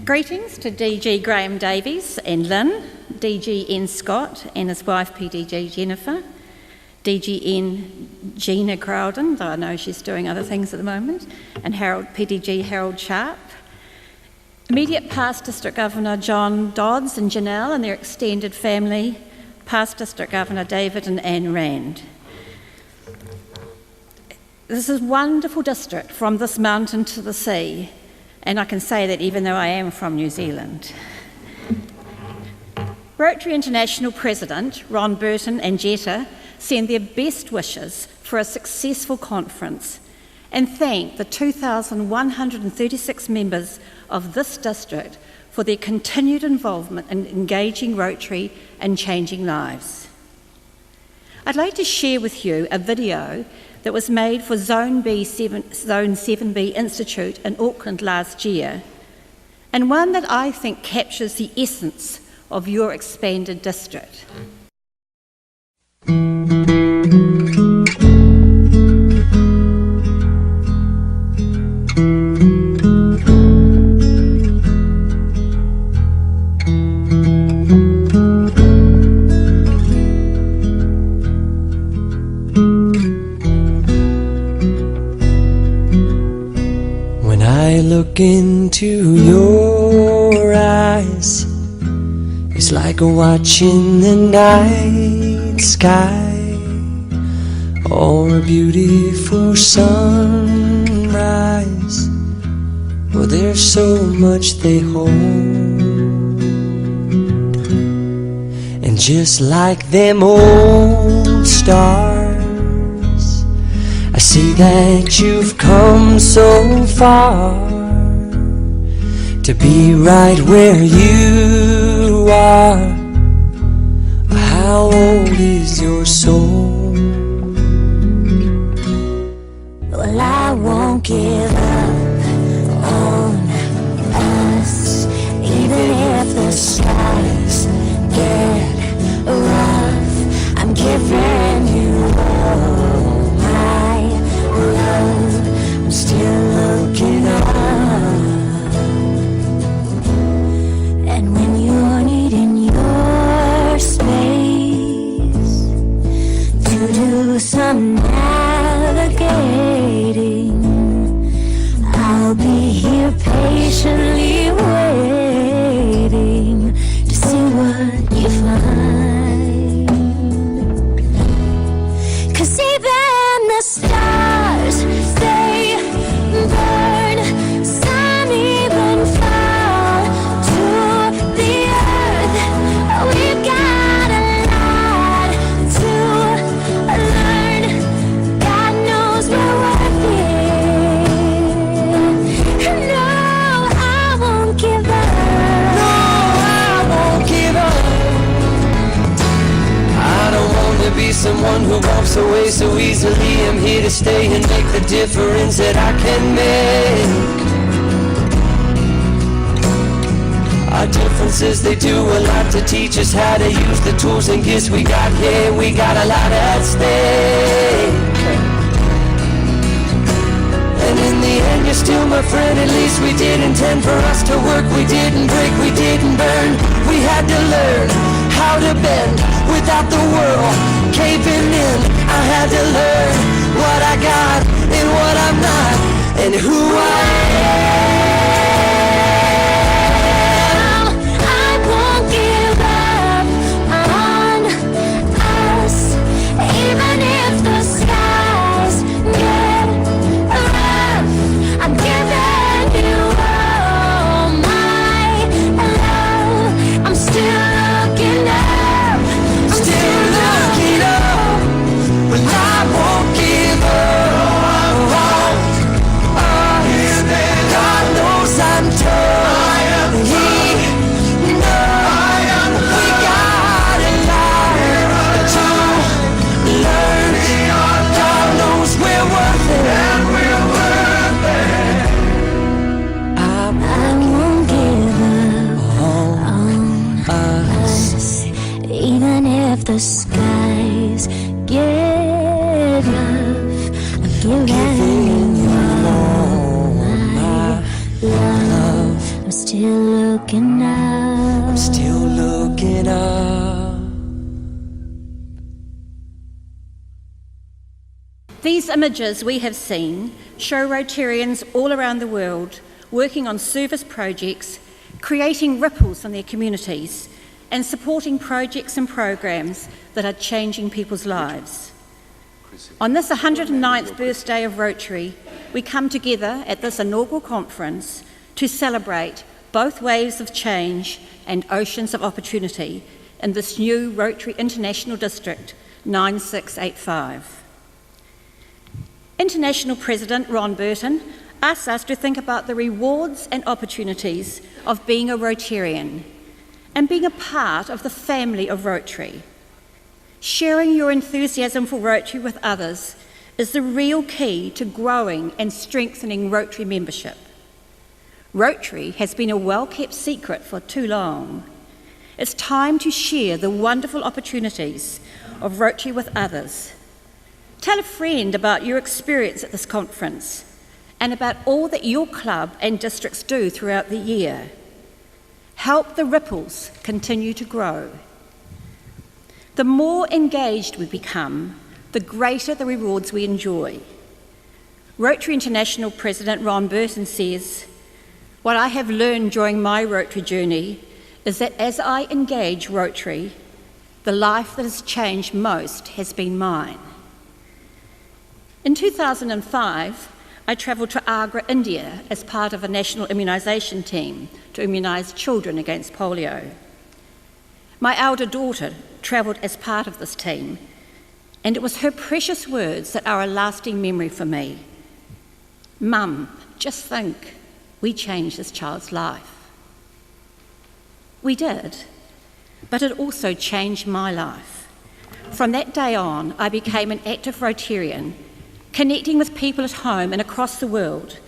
Greetings to DG Graham Davies and Lynn, DG N Scott and his wife PDG Jennifer, DGN Gina Crowden, though I know she's doing other things at the moment, and PDG Harold Sharp, immediate past District Governor John Dodds and Janelle and their extended family, past District Governor David and Anne Rand. This is a wonderful district from this mountain to the sea, and I can say that even though I am from New Zealand. Rotary International President Ron Burton and Jetta send their best wishes for a successful conference and thank the 2,136 members of this district for their continued involvement in engaging Rotary and changing lives. I'd like to share with you a video that was made for Zone 7B Institute in Auckland last year, and one that I think captures the essence of your expanded district. Look into your eyes, it's like watching the night sky or a beautiful sunrise. Well, there's so much they hold, and just like them old stars, I see that you've come so far to be right where you are. How old is your soul? Well, I won't give up on us, even if the skies get rough. I'm giving you all my love. I'm still looking up. And when you're needing your space to do some navigating, I'll be here patiently waiting to see what you find. 'Cause even the stars, they burn, some even fall to the earth. We've got a lot to learn. God knows we're worth it. No, I won't give up. No, I won't give up. I don't want to be someone who walks away so easily. I'm here to stay and make the difference that I can make. Our differences, they do a lot to teach us how to use the tools and gifts we got here. We got a lot at stake. And in the end, you're still my friend. At least we did intend for us to work. We didn't break, we didn't burn. We had to learn how to bend without the world caving in. I had to learn what I got and what I'm not and who I am. I won't give up on us, even if the skies get rough. I'm giving you all my love. I'm still looking up. I'm still looking up. Well, I won't give up. God knows I'm tough. He knows we got a lot to learn. God knows we're worth it. I won't give up on us, even if the skies get rough. I'm giving you all my love. I'm still looking up. I'm still looking up. These images we have seen show Rotarians all around the world working on service projects, creating ripples in their communities, and supporting projects and programs that are changing people's lives. On this 109th birthday of Rotary, we come together at this inaugural conference to celebrate both waves of change and oceans of opportunity in this new Rotary International District 9685. International President Ron Burton asks us to think about the rewards and opportunities of being a Rotarian and being a part of the family of Rotary. Sharing your enthusiasm for Rotary with others is the real key to growing and strengthening Rotary membership. Rotary has been a well-kept secret for too long. It's time to share the wonderful opportunities of Rotary with others. Tell a friend about your experience at this conference and about all that your club and districts do throughout the year. Help the ripples continue to grow. The more engaged we become, the greater the rewards we enjoy. Rotary International President Ron Burton says, "What I have learned during my Rotary journey is that as I engage Rotary, the life that has changed most has been mine." In 2005, I travelled to Agra, India, as part of a national immunisation team to immunise children against polio. My elder daughter travelled as part of this team, and it was her precious words that are a lasting memory for me. "Mum, just think, we changed this child's life." We did, but it also changed my life. From that day on, I became an active Rotarian, connecting with people at home and across the world,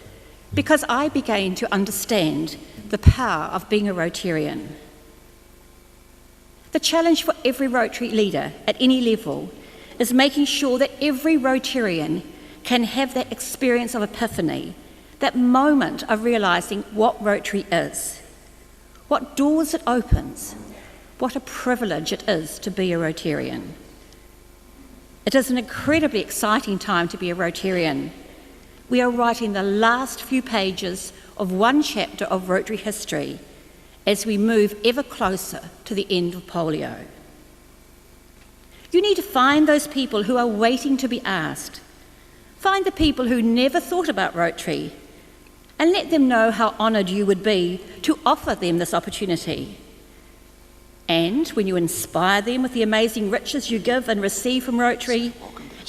because I began to understand the power of being a Rotarian. The challenge for every Rotary leader at any level is making sure that every Rotarian can have that experience of epiphany, that moment of realising what Rotary is, what doors it opens, what a privilege it is to be a Rotarian. It is an incredibly exciting time to be a Rotarian. We are writing the last few pages of one chapter of Rotary history as we move ever closer to the end of polio. You need to find those people who are waiting to be asked. Find the people who never thought about Rotary and let them know how honoured you would be to offer them this opportunity. And when you inspire them with the amazing riches you give and receive from Rotary,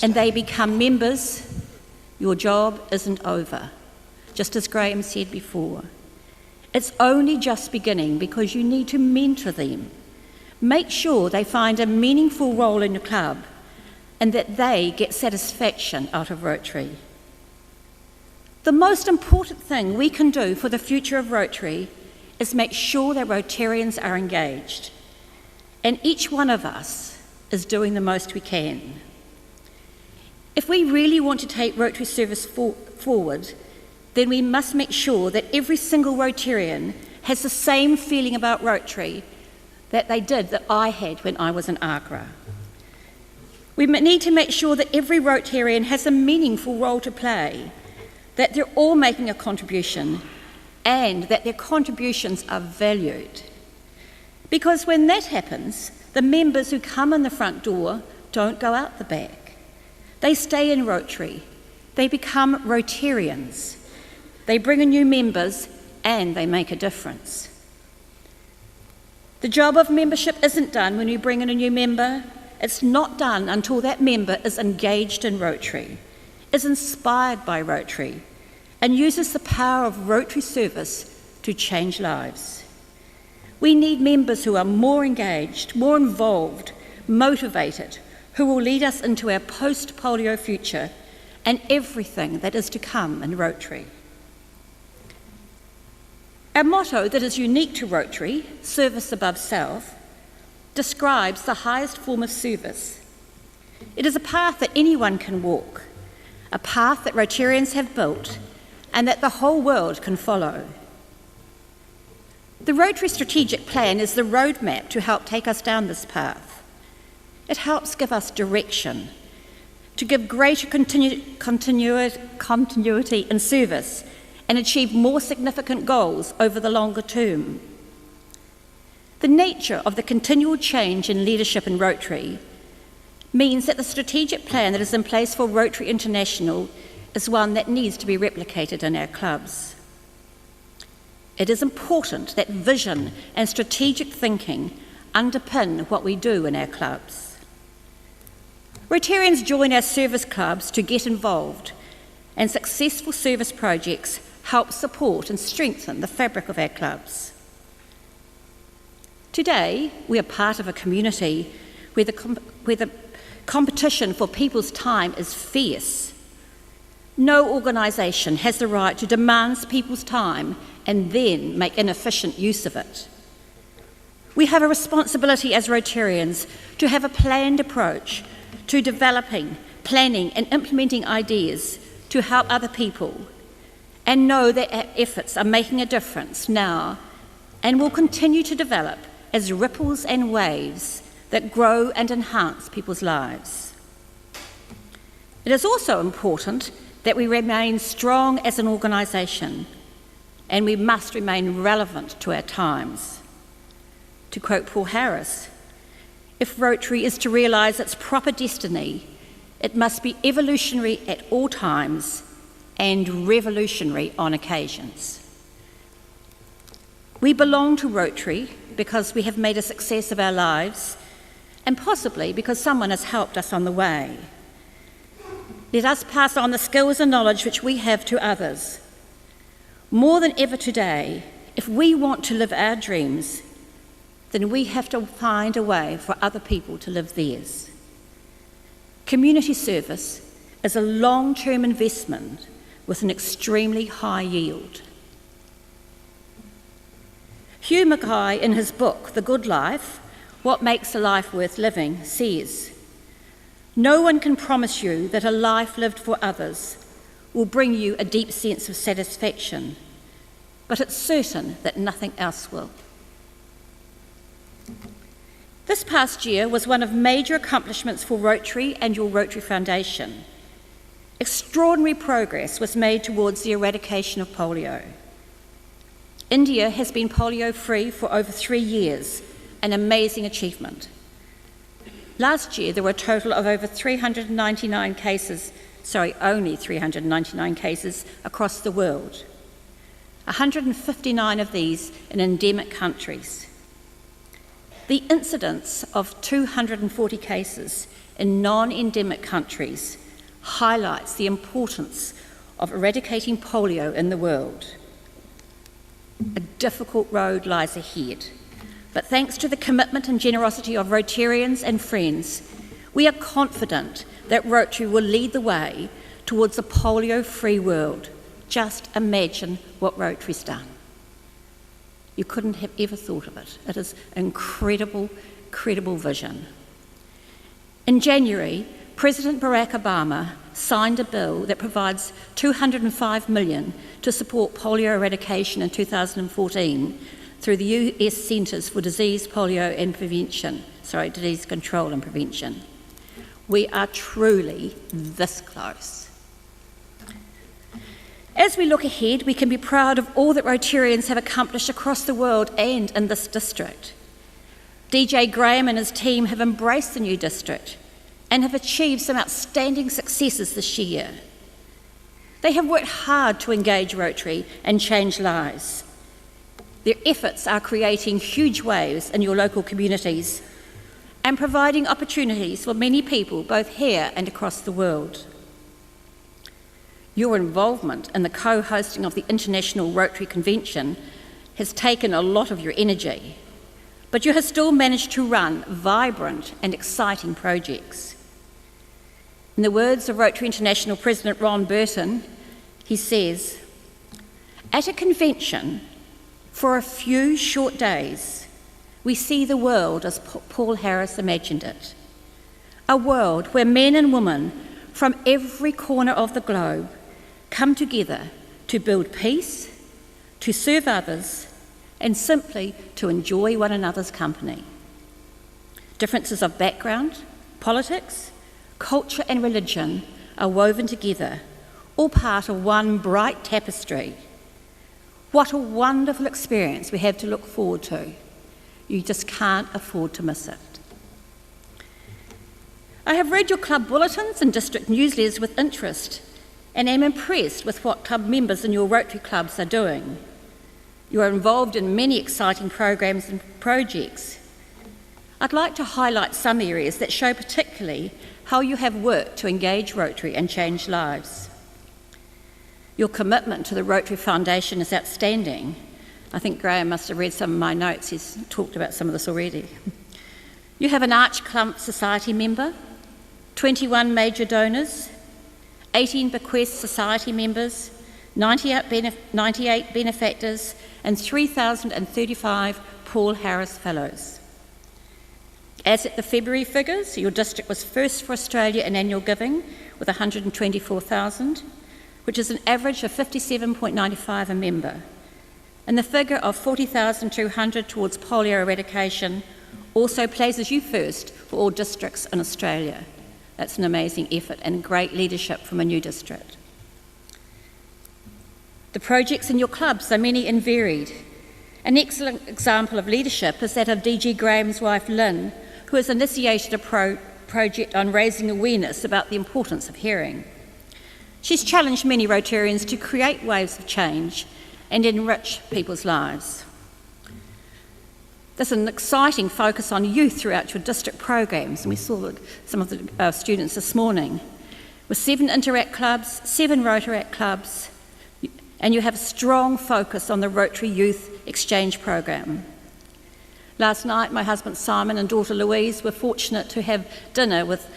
and they become members, your job isn't over. Just as Graham said before, it's only just beginning, because you need to mentor them. Make sure they find a meaningful role in your club and that they get satisfaction out of Rotary. The most important thing we can do for the future of Rotary is make sure that Rotarians are engaged. And each one of us is doing the most we can. If we really want to take Rotary service forward, then we must make sure that every single Rotarian has the same feeling about Rotary that they did, that I had when I was in Agra. We need to make sure that every Rotarian has a meaningful role to play, that they're all making a contribution, and that their contributions are valued. Because when that happens, the members who come in the front door don't go out the back. They stay in Rotary. They become Rotarians. They bring in new members and they make a difference. The job of membership isn't done when you bring in a new member. It's not done until that member is engaged in Rotary, is inspired by Rotary, and uses the power of Rotary service to change lives. We need members who are more engaged, more involved, motivated, who will lead us into our post-polio future and everything that is to come in Rotary. Our motto that is unique to Rotary, service above self, describes the highest form of service. It is a path that anyone can walk, a path that Rotarians have built and that the whole world can follow. The Rotary Strategic Plan is the roadmap to help take us down this path. It helps give us direction, to give greater continuity in service and achieve more significant goals over the longer term. The nature of the continual change in leadership in Rotary means that the strategic plan that is in place for Rotary International is one that needs to be replicated in our clubs. It is important that vision and strategic thinking underpin what we do in our clubs. Rotarians join our service clubs to get involved, and successful service projects help support and strengthen the fabric of our clubs. Today, we are part of a community where the competition for people's time is fierce. No organisation has the right to demand people's time and then make inefficient use of it. We have a responsibility as Rotarians to have a planned approach to developing, planning and implementing ideas to help other people, and know that our efforts are making a difference now and will continue to develop as ripples and waves that grow and enhance people's lives. It is also important that we remain strong as an organisation, and we must remain relevant to our times. To quote Paul Harris, "If Rotary is to realise its proper destiny, it must be evolutionary at all times and revolutionary on occasions." We belong to Rotary because we have made a success of our lives, and possibly because someone has helped us on the way. Let us pass on the skills and knowledge which we have to others. More than ever today, if we want to live our dreams, then we have to find a way for other people to live theirs. Community service is a long-term investment with an extremely high yield. Hugh Mackay, in his book, The Good Life, What Makes a Life Worth Living, says, "No one can promise you that a life lived for others will bring you a deep sense of satisfaction, but it's certain that nothing else will." This past year was one of major accomplishments for Rotary and your Rotary Foundation. Extraordinary progress was made towards the eradication of polio. India has been polio-free for over 3 years, an amazing achievement. Last year, there were a total of over 399 cases, only 399 cases across the world. 159 of these in endemic countries. The incidence of 240 cases in non-endemic countries highlights the importance of eradicating polio in the world. A difficult road lies ahead, but thanks to the commitment and generosity of Rotarians and friends, we are confident that Rotary will lead the way towards a polio-free world. Just imagine what Rotary's done. You couldn't have ever thought of it. It is incredible, credible vision. In January, President Barack Obama signed a bill that provides $205 million to support polio eradication in 2014 through the US Centers for Disease Control and Prevention. We are truly this close. As we look ahead, we can be proud of all that Rotarians have accomplished across the world and in this district. DJ Graham and his team have embraced the new district and have achieved some outstanding successes this year. They have worked hard to engage Rotary and change lives. Their efforts are creating huge waves in your local communities and providing opportunities for many people both here and across the world. Your involvement in the co-hosting of the International Rotary Convention has taken a lot of your energy, but you have still managed to run vibrant and exciting projects. In the words of Rotary International President Ron Burton, he says, "At a convention, for a few short days, we see the world as Paul Harris imagined it. A world where men and women from every corner of the globe come together to build peace, to serve others, and simply to enjoy one another's company. Differences of background, politics, culture and religion are woven together, all part of one bright tapestry. What a wonderful experience we have to look forward to. You just can't afford to miss it. I have read your club bulletins and district newsletters with interest and am impressed with what club members in your Rotary clubs are doing. You are involved in many exciting programs and projects. I'd like to highlight some areas that show particularly how you have worked to engage Rotary and change lives. Your commitment to the Rotary Foundation is outstanding. I think Graham must have read some of my notes. He's talked about some of this already. You have an Arch Clump Society member, 21 major donors, 18 Bequest Society members, 98 benefactors, and 3,035 Paul Harris Fellows. As at the February figures, your district was first for Australia in annual giving with 124,000, which is an average of 57.95 a member. And the figure of 40,200 towards polio eradication also places you first for all districts in Australia. That's an amazing effort and great leadership from a new district. The projects in your clubs are many and varied. An excellent example of leadership is that of DG Graham's wife Lynn, who has initiated a project on raising awareness about the importance of hearing. She's challenged many Rotarians to create waves of change and enrich people's lives. There's an exciting focus on youth throughout your district programs, and we saw some of the students this morning, with 7 Interact clubs, 7 Rotaract clubs, and you have a strong focus on the Rotary Youth Exchange Program. Last night, my husband Simon and daughter Louise were fortunate to have dinner with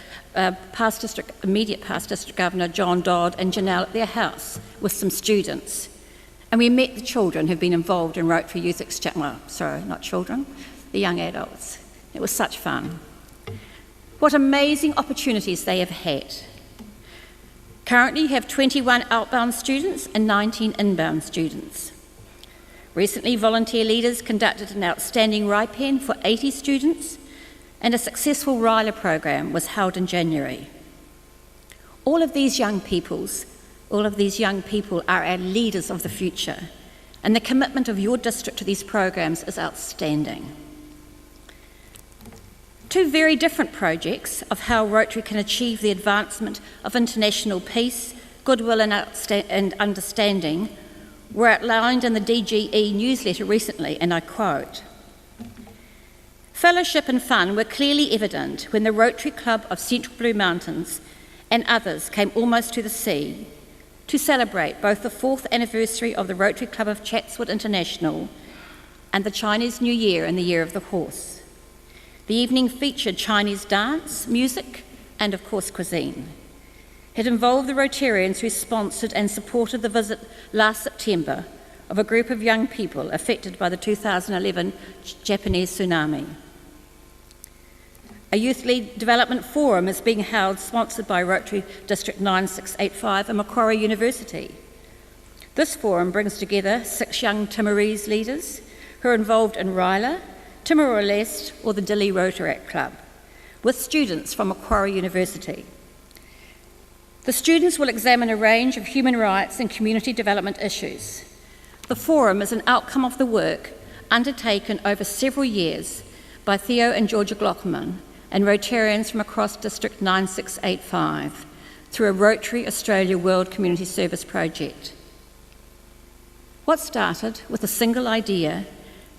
immediate past District Governor John Dodd and Janelle at their house with some students. And we met the children who've been involved in Rotary Youth Exchange, not children, the young adults. It was such fun. What amazing opportunities they have had. Currently you have 21 outbound students and 19 inbound students. Recently, volunteer leaders conducted an outstanding RIPPR for 80 students, and a successful RILA program was held in January. All of these young people are our leaders of the future, and the commitment of your district to these programs is outstanding. 2 very different projects of how Rotary can achieve the advancement of international peace, goodwill and understanding were outlined in the DGE newsletter recently, and I quote, "Fellowship and fun were clearly evident when the Rotary Club of Central Blue Mountains and others came almost to the sea to celebrate both the 4th anniversary of the Rotary Club of Chatswood International and the Chinese New Year and the Year of the Horse. The evening featured Chinese dance, music, and of course cuisine. It involved the Rotarians who sponsored and supported the visit last September of a group of young people affected by the 2011 Japanese tsunami. A youth-led development forum is being held, sponsored by Rotary District 9685 and Macquarie University. This forum brings together 6 young Timorese leaders who are involved in RILA, Timor-Leste or the Dili Rotaract Club, with students from Macquarie University. The students will examine a range of human rights and community development issues. The forum is an outcome of the work undertaken over several years by Theo and Georgia Glockman and Rotarians from across District 9685 through a Rotary Australia World Community Service project. What started with a single idea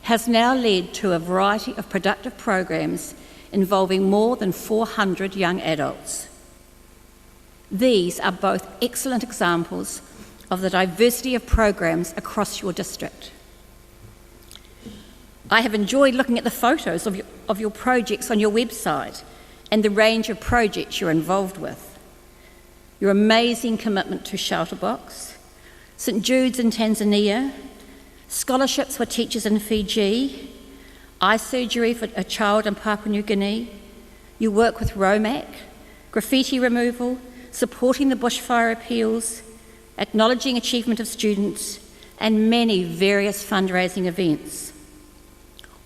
has now led to a variety of productive programs involving more than 400 young adults. These are both excellent examples of the diversity of programs across your district. I have enjoyed looking at the photos of your projects on your website and the range of projects you're involved with. Your amazing commitment to Shelterbox, St Jude's in Tanzania, scholarships for teachers in Fiji, eye surgery for a child in Papua New Guinea. You work with ROMAC, graffiti removal, supporting the bushfire appeals, acknowledging achievement of students, and many various fundraising events.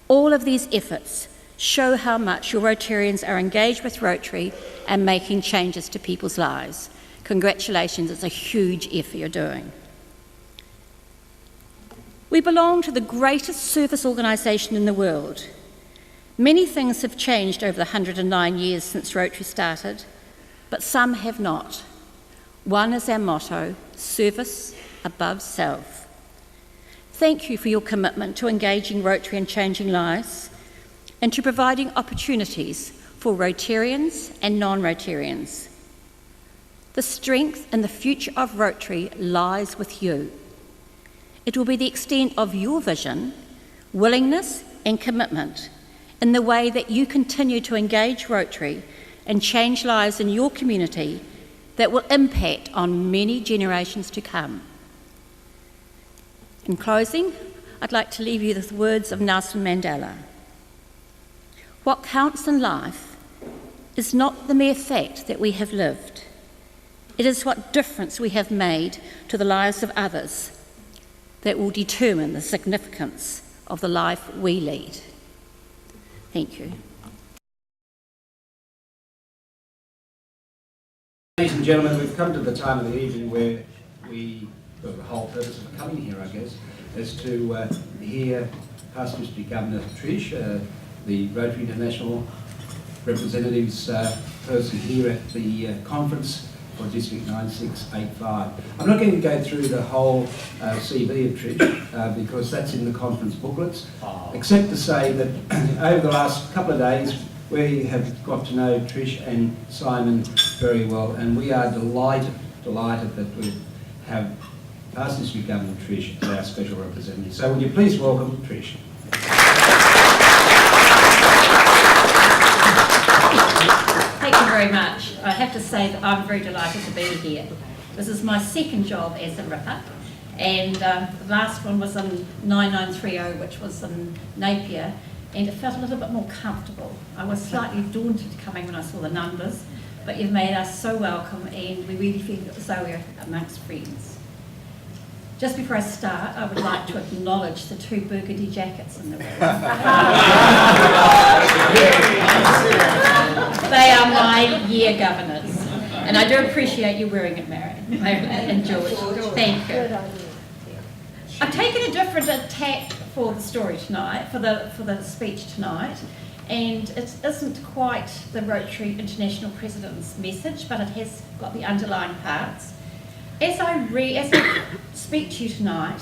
All of these efforts show how much your Rotarians are engaged with Rotary and making changes to people's lives. Congratulations, it's a huge effort you're doing. We belong to the greatest service organisation in the world. Many things have changed over the 109 years since Rotary started, but some have not. One is our motto, service above self. Thank you for your commitment to engaging Rotary and changing lives, and to providing opportunities for Rotarians and non-Rotarians. The strength and the future of Rotary lies with you. It will be the extent of your vision, willingness and commitment in the way that you continue to engage Rotary and change lives in your community that will impact on many generations to come. In closing, I'd like to leave you with the words of Nelson Mandela. What counts in life is not the mere fact that we have lived. It is what difference we have made to the lives of others that will determine the significance of the life we lead. Thank you. Ladies and gentlemen, we've come to the time of the evening where the whole purpose of coming here, I guess, is to hear Past District Governor Trish, the Rotary International representatives person here at the conference for District 9685. I'm not going to go through the whole CV of Trish because that's in the conference booklets, except to say that over the last couple of days we have got to know Trish and Simon very well, and we are delighted that we have Past District Governor Trish as our special representative. So would you please welcome Trish. Thank you very much. I have to say that I'm very delighted to be here. This is my second job as a RIPPR, and the last one was in 9930, which was in Napier, and it felt a little bit more comfortable. I was slightly daunted coming when I saw the numbers, but you've made us so welcome, and we really feel as though we're amongst friends. Just before I start, I would like to acknowledge the two burgundy jackets in the room. They are my year governors, and I do appreciate you wearing it, Mary and George. Thank you. I've taken a different tack for the story tonight, for the speech tonight, and it isn't quite the Rotary International President's message, but it has got the underlying parts. As I speak to you tonight,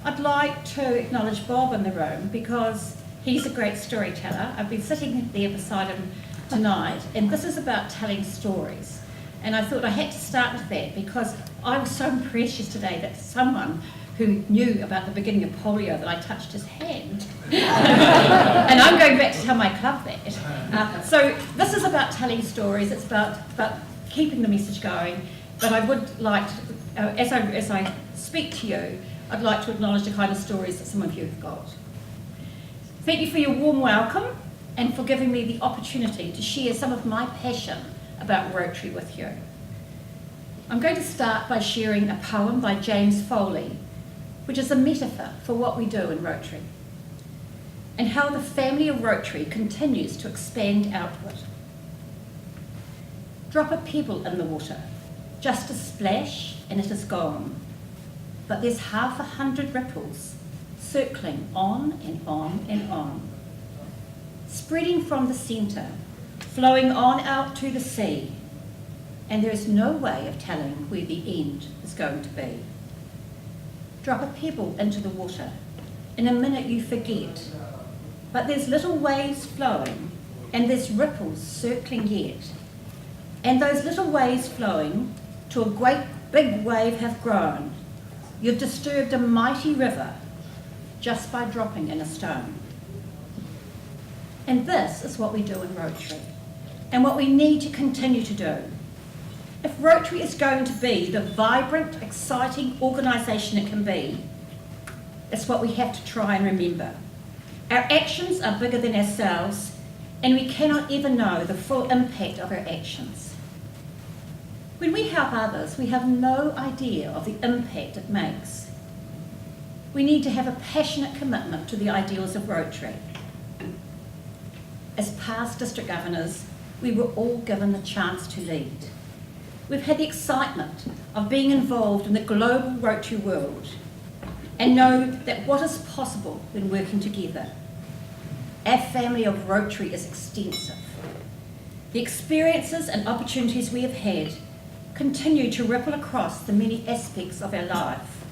I'd like to acknowledge Bob in the room because he's a great storyteller. I've been sitting there beside him tonight, and this is about telling stories. And I thought I had to start with that because I was so impressed yesterday that someone who knew about the beginning of polio that I touched his hand. And I'm going back to tell my club that. So this is about telling stories. It's about keeping the message going. But I would like to, as I speak to you, I'd like to acknowledge the kind of stories that some of you have got. Thank you for your warm welcome and for giving me the opportunity to share some of my passion about Rotary with you. I'm going to start by sharing a poem by James Foley, which is a metaphor for what we do in Rotary, and how the family of Rotary continues to expand outward. Drop a pebble in the water, just a splash and it is gone. But there's 100 ripples circling on and on and on, spreading from the centre, flowing on out to the sea, and there is no way of telling where the end is going to be. Drop a pebble into the water, in a minute you forget, but there's little waves flowing and there's ripples circling yet, and those little waves flowing to a great big wave have grown. You've disturbed a mighty river just by dropping in a stone. And this is what we do in Rotary, and what we need to continue to do. If Rotary is going to be the vibrant, exciting organisation it can be, it's what we have to try and remember. Our actions are bigger than ourselves, and we cannot ever know the full impact of our actions. When we help others, we have no idea of the impact it makes. We need to have a passionate commitment to the ideals of Rotary. as past district governors, we were all given the chance to lead. We've had the excitement of being involved in the global Rotary world and know that what is possible when working together. Our family of Rotary is extensive. The experiences and opportunities we have had continue to ripple across the many aspects of our life,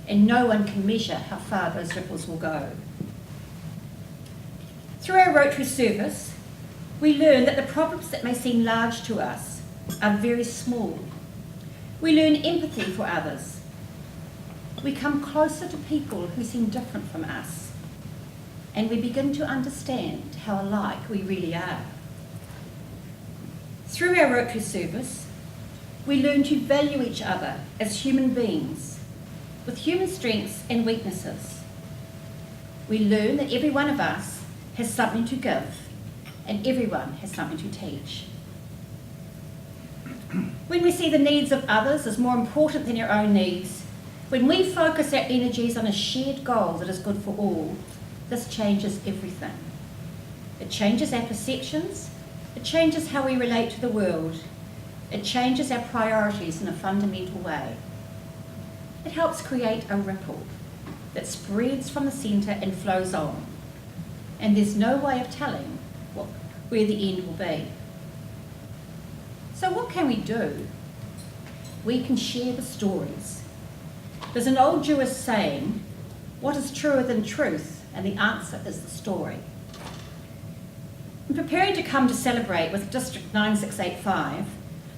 and no one can measure how far those ripples will go. Through our Rotary service, we learn that the problems that may seem large to us are very small. We learn empathy for others. We come closer to people who seem different from us, and we begin to understand how alike we really are. Through our Rotary service, we learn to value each other as human beings with human strengths and weaknesses. We learn that every one of us has something to give and everyone has something to teach. When we see the needs of others as more important than our own needs, when we focus our energies on a shared goal that is good for all, this changes everything. It changes our perceptions, it changes how we relate to the world, it changes our priorities in a fundamental way. It helps create a ripple that spreads from the centre and flows on, and there's no way of telling where the end will be. So what can we do? We can share the stories. There's an old Jewish saying, what is truer than truth? And the answer is the story. In preparing to come to celebrate with District 9685,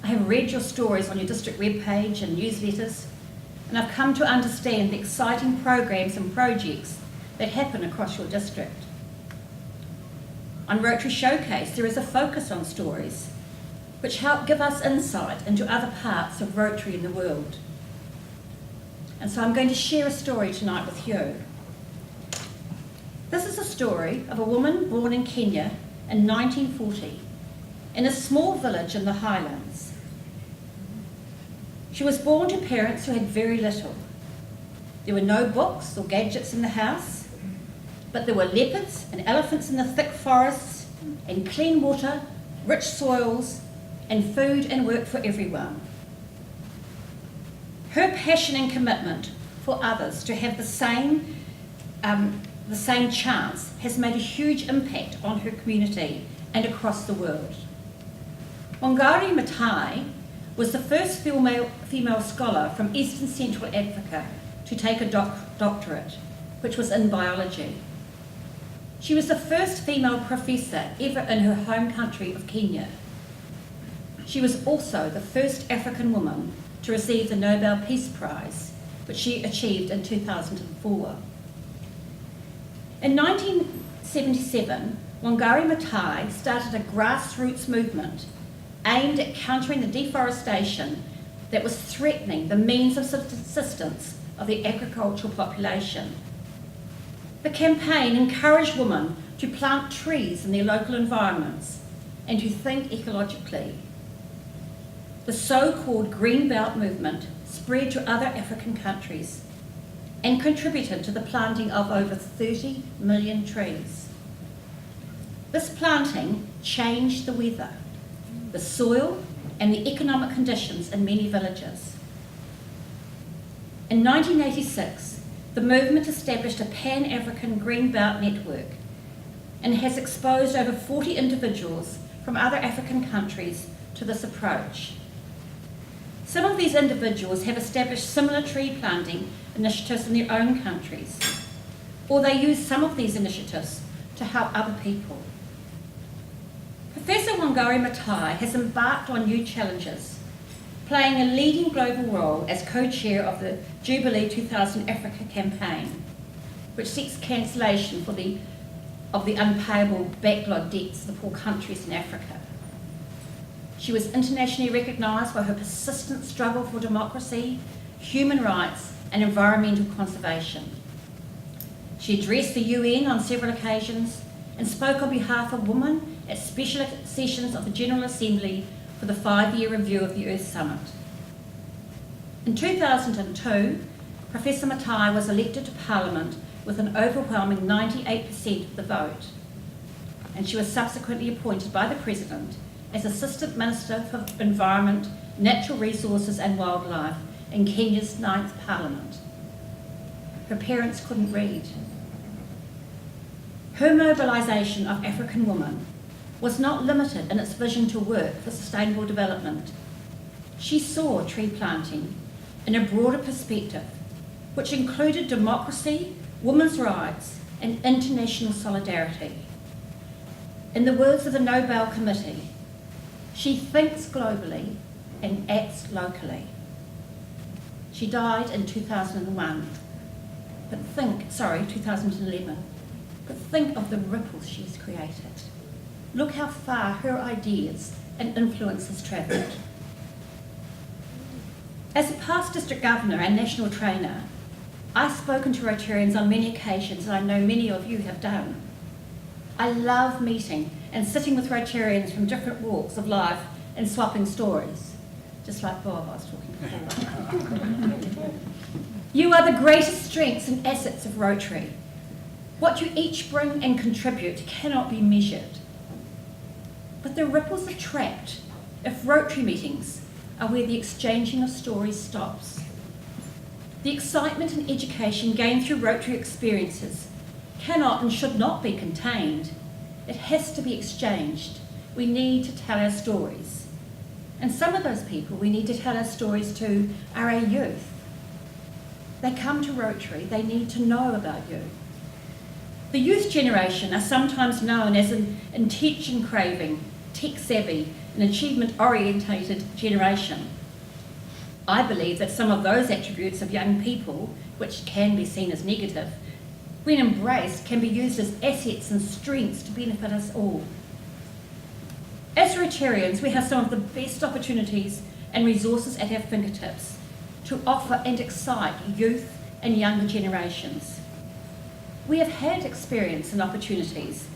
I have read your stories on your district webpage and newsletters, and I've come to understand the exciting programs and projects that happen across your district. On Rotary Showcase, there is a focus on stories, which help give us insight into other parts of Rotary in the world. And so I'm going to share a story tonight with you. This is a story of a woman born in Kenya in 1940, in a small village in the Highlands. She was born to parents who had very little. There were no books or gadgets in the house, but there were leopards and elephants in the thick forests, and clean water, rich soils, and food and work for everyone. Her passion and commitment for others to have the same chance has made a huge impact on her community and across the world. Wangari Maathai was the first female scholar from Eastern Central Africa to take a doctorate, which was in biology. She was the first female professor ever in her home country of Kenya. She was also the first African woman to receive the Nobel Peace Prize, which she achieved in 2004. In 1977, Wangari Maathai started a grassroots movement aimed at countering the deforestation that was threatening the means of subsistence of the agricultural population. The campaign encouraged women to plant trees in their local environments and to think ecologically. The so-called Green Belt movement spread to other African countries and contributed to the planting of over 30 million trees. This planting changed the weather, the soil, and the economic conditions in many villages. In 1986, the movement established a Pan-African Green Belt network and has exposed over 40 individuals from other African countries to this approach. Some of these individuals have established similar tree planting initiatives in their own countries, or they use some of these initiatives to help other people. Professor Wangari Maathai has embarked on new challenges, playing a leading global role as co-chair of the Jubilee 2000 Africa campaign, which seeks cancellation of the unpayable backlog debts of the poor countries in Africa. She was internationally recognised for her persistent struggle for democracy, human rights, and environmental conservation. She addressed the UN on several occasions and spoke on behalf of women at special sessions of the General Assembly for the 5-year review of the Earth Summit. In 2002, Professor Maathai was elected to Parliament with an overwhelming 98% of the vote. and she was subsequently appointed by the President as Assistant Minister for Environment, Natural Resources and Wildlife in Kenya's 9th Parliament. Her parents couldn't read. Her mobilisation of African women was not limited in its vision to work for sustainable development. She saw tree planting in a broader perspective, which included democracy, women's rights, and international solidarity. In the words of the Nobel Committee, she thinks globally and acts locally. She died in 2011. But think of the ripples she's created. Look how far her ideas and influences travelled. As a past district governor and national trainer, I've spoken to Rotarians on many occasions, and I know many of you have done. I love meeting and sitting with Rotarians from different walks of life and swapping stories, just like Bob I was talking before. You are the greatest strengths and assets of Rotary. What you each bring and contribute cannot be measured. But the ripples are trapped if Rotary meetings are where the exchanging of stories stops. The excitement and education gained through Rotary experiences cannot and should not be contained. It has to be exchanged. We need to tell our stories. And some of those people we need to tell our stories to are our youth. They come to Rotary, they need to know about you. The youth generation are sometimes known as an attention craving, tech savvy, and achievement orientated generation. I believe that some of those attributes of young people, which can be seen as negative, when embraced, can be used as assets and strengths to benefit us all. As Rotarians, we have some of the best opportunities and resources at our fingertips to offer and excite youth and younger generations. We have had experience and opportunities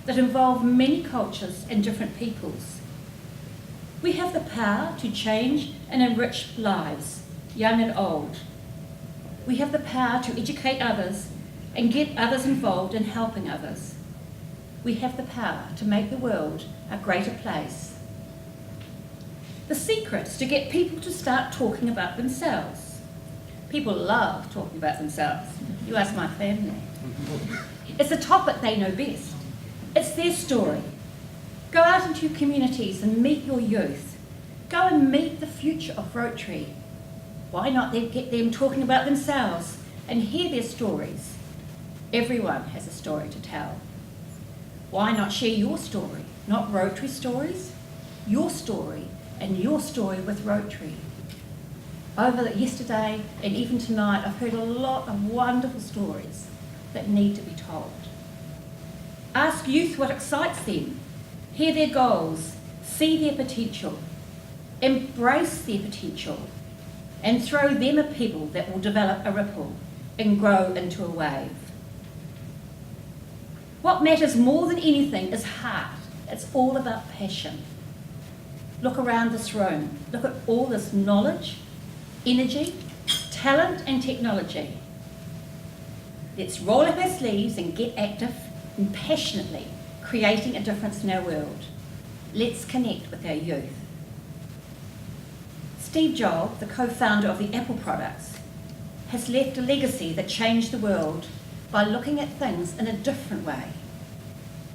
that involve many cultures and different peoples. We have the power to change and enrich lives, young and old. We have the power to educate others and get others involved in helping others. We have the power to make the world a greater place. The secret is to get people to start talking about themselves. People love talking about themselves. You ask my family. It's a topic they know best. It's their story. Go out into communities and meet your youth. Go and meet the future of Rotary. Why not then get them talking about themselves and hear their stories? Everyone has a story to tell. Why not share your story? Not Rotary stories, your story and your story with Rotary. Yesterday and even tonight, I've heard a lot of wonderful stories that need to be told. Ask youth what excites them. Hear their goals, see their potential, embrace their potential, and throw them a pebble that will develop a ripple and grow into a wave. What matters more than anything is heart. It's all about passion. Look around this room. Look at all this knowledge, energy, talent and technology. Let's roll up our sleeves and get active and passionately creating a difference in our world. Let's connect with our youth. Steve Jobs, the co-founder of the Apple products, has left a legacy that changed the world by looking at things in a different way.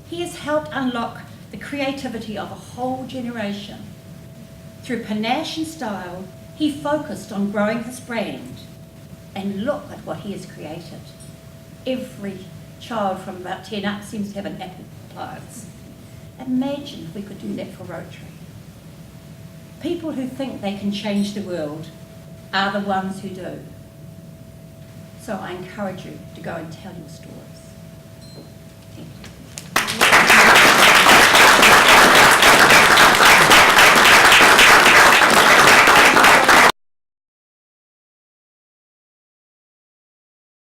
He has helped unlock the creativity of a whole generation. Through panache and style, he focused on growing his brand. And look at what he has created. Every child from about 10 up seems to have an Apple appliance. Imagine if we could do that for Rotary. People who think they can change the world are the ones who do. So I encourage you to go and tell your stories. Thank you.